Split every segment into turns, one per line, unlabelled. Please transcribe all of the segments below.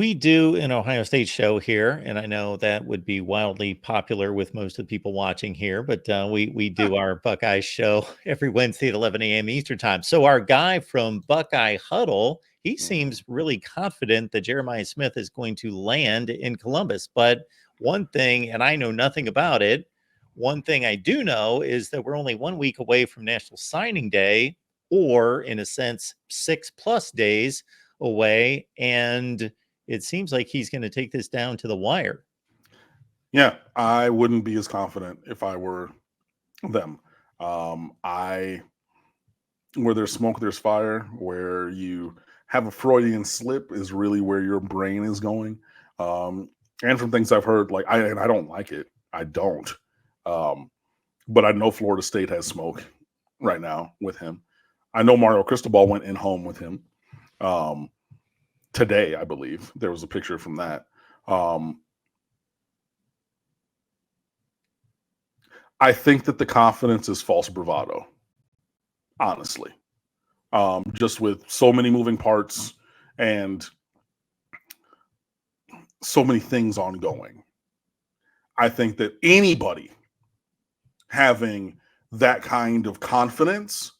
we do an Ohio State show here, and I know that would be wildly popular with most of the people watching here, but we do our Buckeye show every Wednesday at 11 a.m. Eastern time. So our guy from Buckeye Huddle, he seems really confident that Jeremiah Smith is going to land in Columbus. But one thing, and I know nothing about it, one thing I do know is that we're only 1 week away from National Signing Day, or in a sense, 6+ days away, and it seems like he's going to take this down to the wire.
Yeah, I wouldn't be as confident if I were them. Where there's smoke, there's fire. Where you have a Freudian slip is really where your brain is going. And from things I've heard, like I don't like it. I don't. But I know Florida State has smoke right now with him. I know Mario Cristobal went in home with him today, I believe. There was a picture from that. I think that the confidence is false bravado, honestly. Just with so many moving parts and so many things ongoing. I think that anybody having that kind of confidence,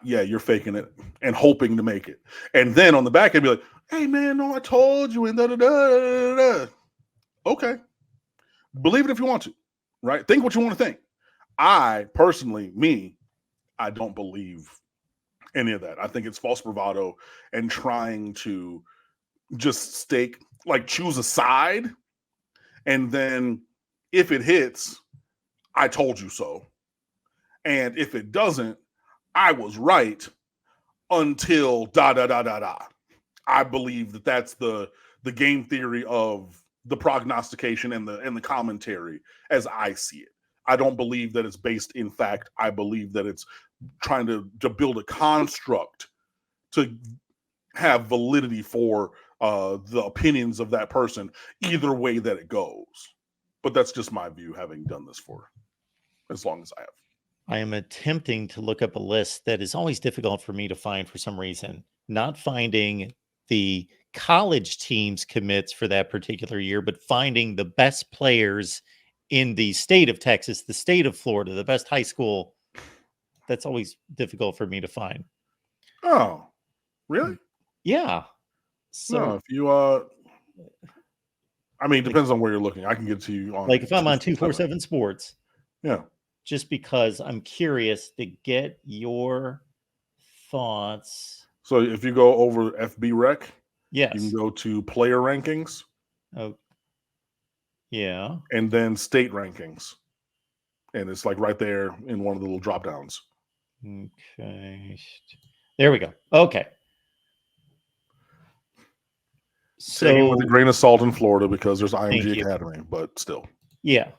yeah, you're faking it and hoping to make it. And then on the back end, be like, hey, man, no, I told you, and da-da-da-da-da. Okay. Believe it if you want to, right? Think what you want to think. I personally, I don't believe any of that. I think it's false bravado and trying to just choose a side. And then if it hits, I told you so. And if it doesn't, I was right until da-da-da-da-da. I believe that that's the game theory of the prognostication and the commentary as I see it. I don't believe that it's based in fact. I believe that it's trying to build a construct to have validity for the opinions of that person, either way that it goes. But that's just my view, having done this for as long as I have.
I am attempting to look up a list that is always difficult for me to find for some reason. Not finding the college teams commits for that particular year, but finding the best players in the state of Texas, the state of Florida, the best high school. That's always difficult for me to find.
Oh, really?
Yeah. So
no, if you I mean, it depends on where you're looking. I can get to you on
if I'm on 247 Sports.
Yeah.
Just because I'm curious to get your thoughts.
So if you go over FB Rec,
yes,
you can go to player rankings.
Oh, yeah.
And then state rankings. And it's like right there in one of the little drop downs.
Okay. There we go. Okay. So,
taking with a grain of salt in Florida because there's IMG Academy, but still.
Yeah.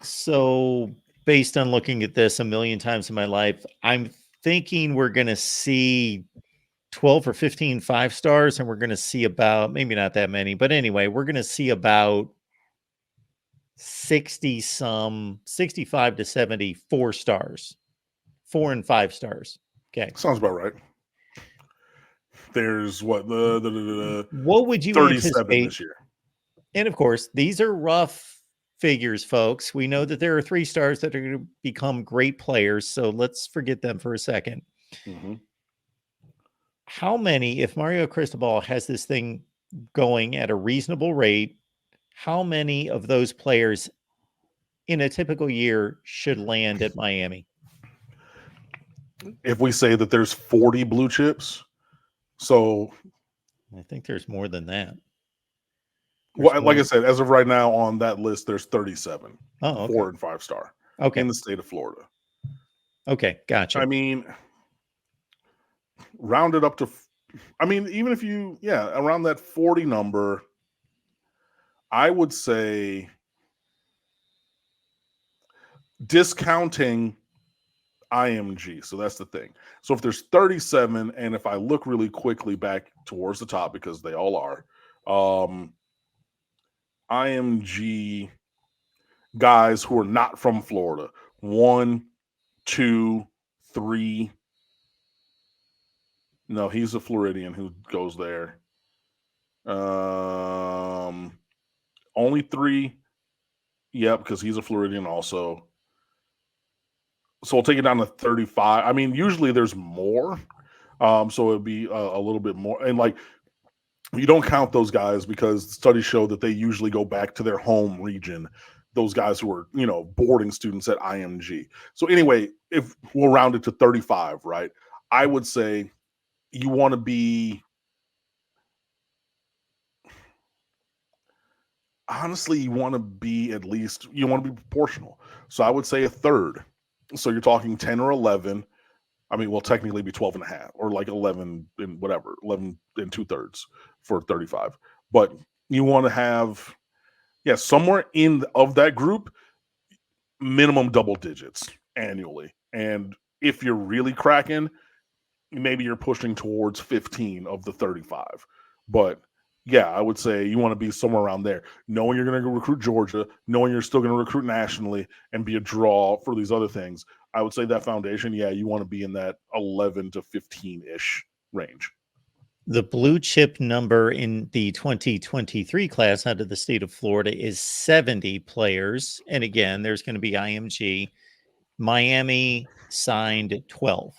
So based on looking at this a million times in my life, I'm thinking we're going to see 12 or 15 5-stars, and we're going to see about, maybe not that many, but anyway, we're going to see about 65 to 70 4-stars, 4 and 5 stars. Okay.
Sounds about right. There's what
what would you
37
anticipate
this year?
And of course, these are rough figures, folks. We know that there are 3 stars that are going to become great players, so let's forget them for a second.
Mm-hmm.
How many, if Mario Cristobal has this thing going at a reasonable rate, how many of those players in a typical year should land at Miami?
If we say that there's 40 blue chips, so
I think there's more than that.
Well, like I said, as of right now on that list, there's 37.
Oh, okay.
4 and 5 star.
Okay.
In the state of Florida.
Okay, gotcha.
I mean, round it up to, even if you, around that 40 number, I would say discounting IMG. So that's the thing. So if there's 37, and if I look really quickly back towards the top, because they all are, IMG guys who are not from Florida. 1, 2, 3. No, he's a Floridian who goes there. Only 3. Yep, because he's a Floridian also. So we'll take it down to 35. I mean, usually there's more. So it'd be a little bit more. And like, you don't count those guys because studies show that they usually go back to their home region. Those guys who are, boarding students at IMG. So anyway, if we'll round it to 35, right? I would say you want to be, honestly, you want to be proportional. So I would say a third. So you're talking 10 or 11. I mean, well, technically be 12 and a half or like 11 and whatever, 11 and 2/3 for 35. But you want to have, somewhere of that group, minimum double digits annually. And if you're really cracking, maybe you're pushing towards 15 of the 35. But yeah, I would say you want to be somewhere around there, knowing you're going to recruit Georgia, knowing you're still going to recruit nationally and be a draw for these other things. I would say that foundation, you want to be in that 11 to 15-ish range.
The blue chip number in the 2023 class out of the state of Florida is 70 players. And again, there's going to be IMG. Miami signed 12.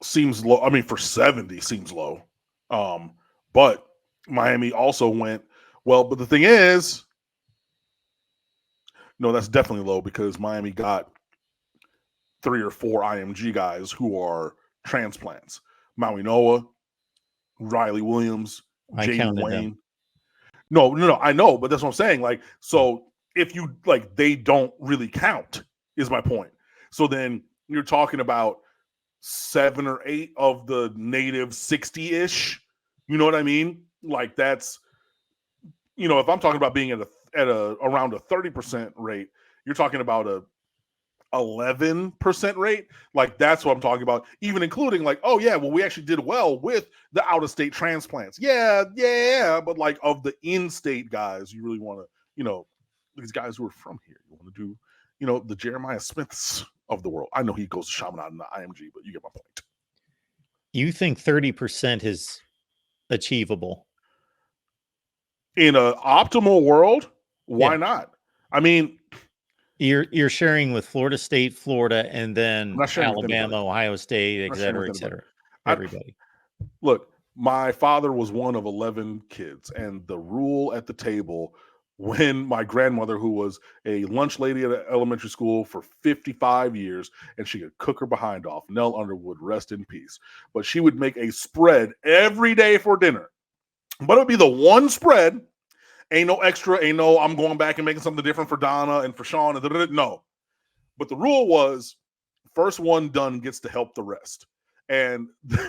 Seems low. I mean, for 70 seems low. But Miami also went well. But the thing is, no, that's definitely low because Miami got 3 or 4 IMG guys who are transplants. Maui Noah, Riley Williams, Jaden Wayne.
Them.
No, I know, but that's what I'm saying. Like, so if you like, they don't really count, is my point. So then you're talking about 7 or 8 of the native 60-ish. You know what I mean? Like that's, if I'm talking about being at around a 30% rate, you're talking about a 11% rate. Like that's what I'm talking about. Even including like, oh yeah, well we actually did well with the out-of-state transplants. Yeah. But like of the in-state guys, you really want to, these guys who are from here, you want to do, the Jeremiah Smiths of the world. I know he goes to Chaminade in the IMG, but you get my point.
You think 30% is achievable?
In an optimal world, why not? I mean,
you're sharing with Florida State, Florida, and then Alabama, Ohio State, et cetera, et cetera. Everybody.
Look, my father was one of 11 kids, and the rule at the table when my grandmother, who was a lunch lady at an elementary school for 55 years, and she could cook her behind off, Nell Underwood, rest in peace. But she would make a spread every day for dinner. But it would be the one spread. Ain't no extra, ain't no I'm going back and making something different for Donna and for Sean. No. But the rule was first one done gets to help the rest. And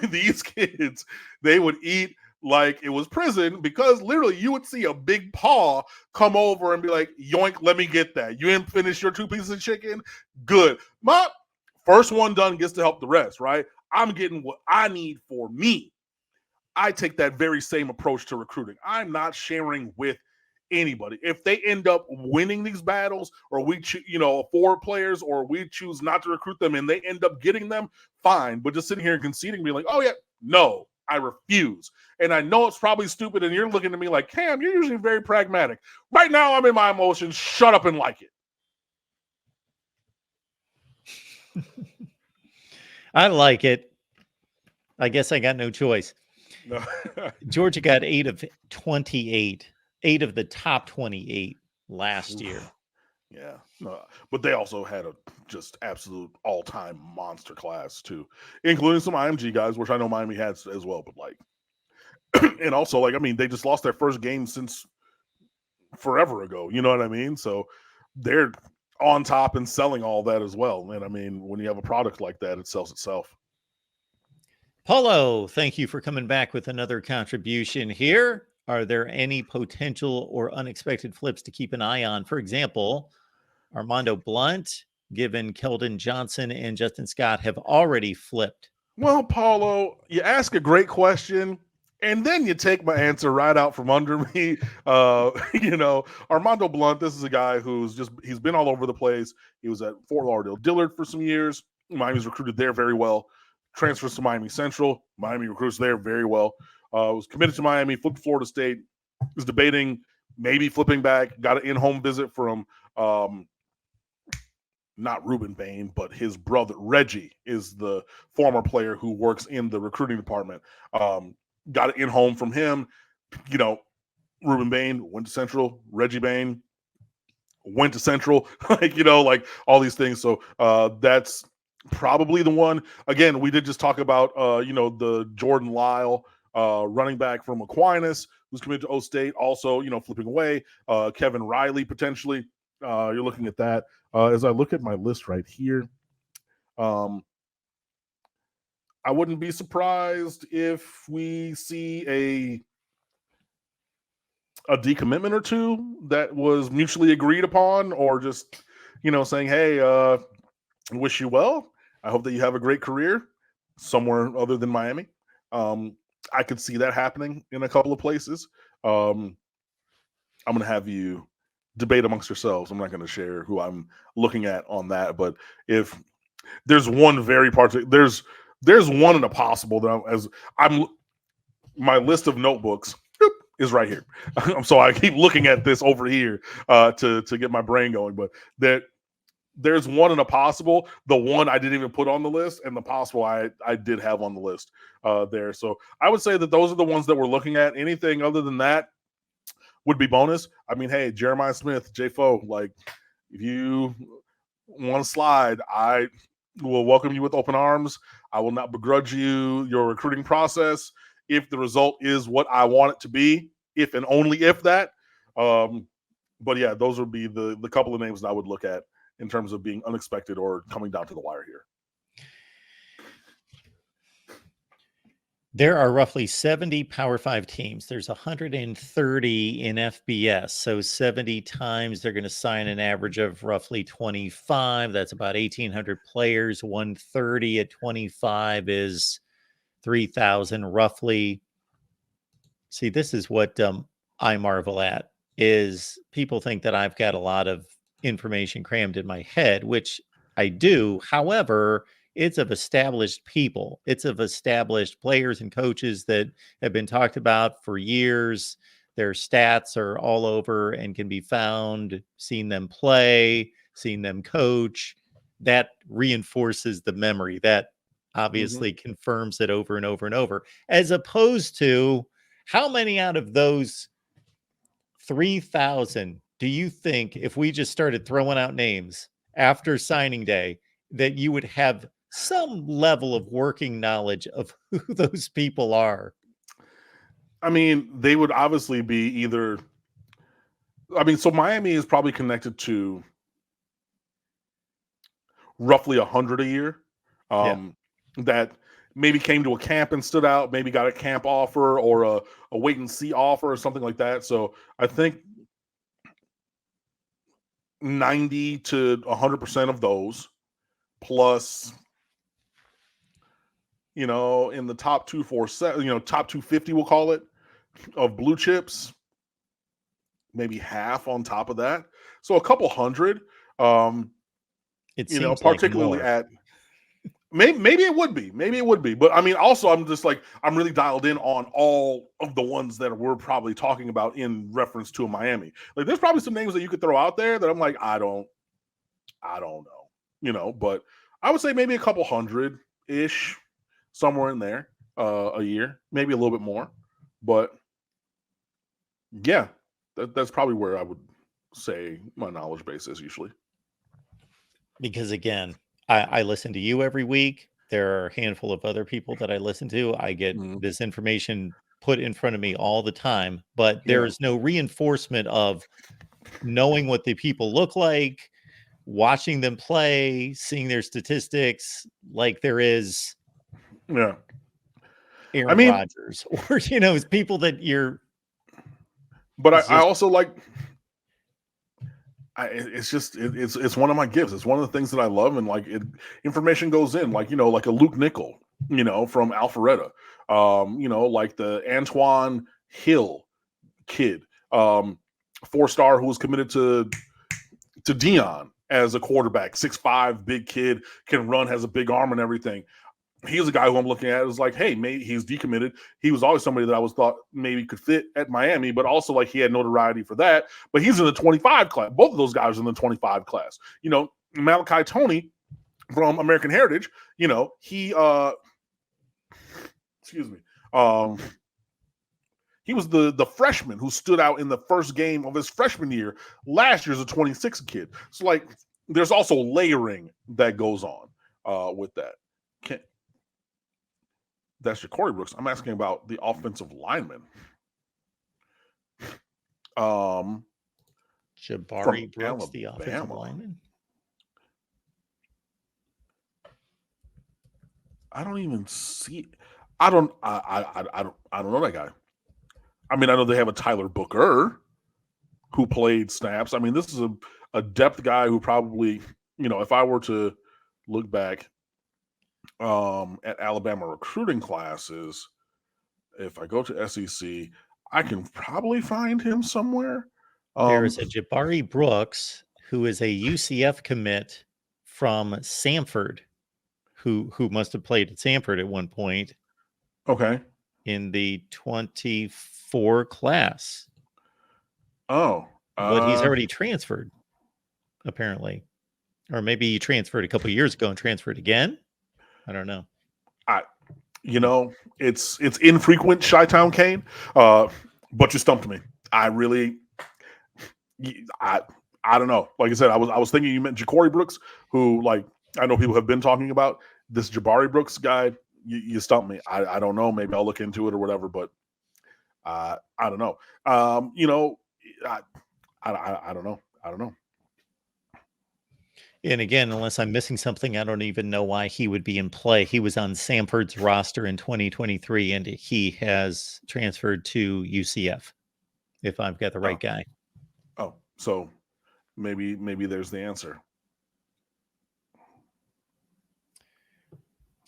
these kids, they would eat like it was prison because literally you would see a big paw come over and be like, yoink, let me get that. You didn't finish your 2 pieces of chicken? Good. My first one done gets to help the rest, right? I'm getting what I need for me. I take that very same approach to recruiting. I'm not sharing with anybody. If they end up winning these battles or we afford players or we choose not to recruit them and they end up getting them, fine. But just sitting here and conceding, being like, oh yeah, no, I refuse. And I know it's probably stupid and you're looking at me like, Cam, you're usually very pragmatic. Right now I'm in my emotions. Shut up and like
it. I like it. I guess I got no choice. No. Georgia got 8 of 28. 8 of the top 28 last year.
Yeah, no, but they also had a just absolute all-time monster class too, including some IMG guys, which I know Miami had as well. But like, and also like, I mean, they just lost their first game since forever ago. You know what I mean? So they're on top and selling all that as well. And I mean, when you have a product like that, it sells itself.
Paulo, thank you for coming back with another contribution here. Are there any potential or unexpected flips to keep an eye on? For example, Armando Blunt, given Keldon Johnson and Justin Scott have already flipped.
Well, Paulo, you ask a great question, and then you take my answer right out from under me. Armando Blunt, this is a guy he's been all over the place. He was at Fort Lauderdale Dillard for some years. Miami's recruited there very well. transfers to Miami Central. Miami recruits there very well. Was committed to Miami, flipped to Florida State. Was debating maybe flipping back. Got an in-home visit from not Ruben Bain, but his brother Reggie is the former player who works in the recruiting department. Got it in home from him. You know, Ruben Bain went to Central. Reggie Bain went to Central. Like all these things. So that's probably the one. Again, we did just talk about the Jordan Lyle running back from Aquinas who's committed to O State. Also, flipping away. Kevin Riley potentially. You're looking at that. As I look at my list right here, I wouldn't be surprised if we see a decommitment or two that was mutually agreed upon, or just, saying, hey, wish you well. I hope that you have a great career somewhere other than Miami. I could see that happening in a couple of places. I'm going to have you debate amongst yourselves. I'm not going to share who I'm looking at on that, but if there's one very particular, there's one in a possible that my list of notebooks is right here. So I keep looking at this over here to get my brain going, but there's one in a possible, the one I didn't even put on the list, and the possible I did have on the list there. So I would say that those are the ones that we're looking at. Anything other than that would be bonus. I mean, hey, Jeremiah Smith, J-Fo, like, if you want to slide, I will welcome you with open arms. I will not begrudge you your recruiting process if the result is what I want it to be, if and only if that. But yeah, those would be the couple of names that I would look at in terms of being unexpected or coming down to the wire here.
There are roughly 70 Power 5 teams. There's 130 in FBS. So 70 times they're going to sign an average of roughly 25. That's about 1,800 players. 130 at 25 is 3,000 roughly. See, this is what I marvel at, is people think that I've got a lot of information crammed in my head, which I do. However, it's of established people. It's of established players and coaches that have been talked about for years. Their stats are all over and can be found, seen them play, seen them coach. That reinforces the memory. That obviously confirms it over and over and over, as opposed to how many out of those 3,000 do you think, if we just started throwing out names after signing day, that you would have some level of working knowledge of who those people are?
I mean, they would obviously be either, so Miami is probably connected to roughly 100 a year that maybe came to a camp and stood out, maybe got a camp offer or a wait and see offer or something like that. So I think 90 to 100% of those, plus, in the top 247, top 250, we'll call it, of blue chips, maybe half on top of that. So a couple hundred,
It seems
particularly
like
at, maybe it would be, but I mean, also I'm just like, I'm really dialed in on all of the ones that we're probably talking about in reference to Miami. Like, there's probably some names that you could throw out there that I'm like, I don't know, but I would say maybe a couple hundred ish, somewhere in there, a year, maybe a little bit more, but yeah, that's probably where I would say my knowledge base is usually.
Because again, I listen to you every week. There are a handful of other people that I listen to. I get this information put in front of me all the time, but there is no reinforcement of knowing what the people look like, watching them play, seeing their statistics, like there is Aaron Rodgers, or it's people that you're.
But I also like. It's one of my gifts. It's one of the things that I love, and like information goes in, like like a Luke Nickel, from Alpharetta, like the Antoine Hill kid, 4-star who was committed to Dion as a quarterback, 6'5", big kid, can run, has a big arm and everything. he's a guy who I'm looking at is like, hey, maybe he's decommitted. He was always somebody that I was thought maybe could fit at Miami, but also like he had notoriety for that. But he's in the 25 class. Both of those guys are in the 25 class. You know, Malachi Tony from American Heritage, you know, he excuse me. He was the freshman who stood out in the first game of his freshman year. Last year's a 26 kid. So like there's also layering that goes on with that. That's Ja'Cory Brooks. I'm asking about the offensive lineman.
Jabari Brooks,
Alabama.
the offensive lineman.
I don't even see. I don't know that guy. I mean, I know they have a Tyler Booker who played snaps. I mean, this is a depth guy who probably, you know, if I were to look back at Alabama recruiting classes, if I go to SEC, I can probably find him somewhere.
There is a Jabari Brooks who is a UCF commit from Samford, who must have played at Samford at one point.
Okay.
In the 24 class.
Oh.
But he's already transferred, apparently. Or maybe he transferred a couple of years ago and transferred again. I don't know.
You know, it's infrequent, Chi-Town Kane, but you stumped me. I don't know. Like I said, I was thinking you meant Ja'Cory Brooks, who like I know people have been talking about. This Jabari Brooks guy, you stumped me. I don't know. Maybe I'll look into it or whatever, but I don't know. You know, I don't know. I don't know.
And again, unless I'm missing something, I don't even know why he would be in play. He was on Samford's roster in 2023, and he has transferred to UCF, if I've got the right guy.
Oh, so maybe there's the answer.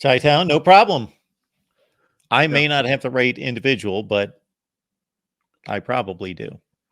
Chi-Town, no problem. I may not have the right individual, but I probably do.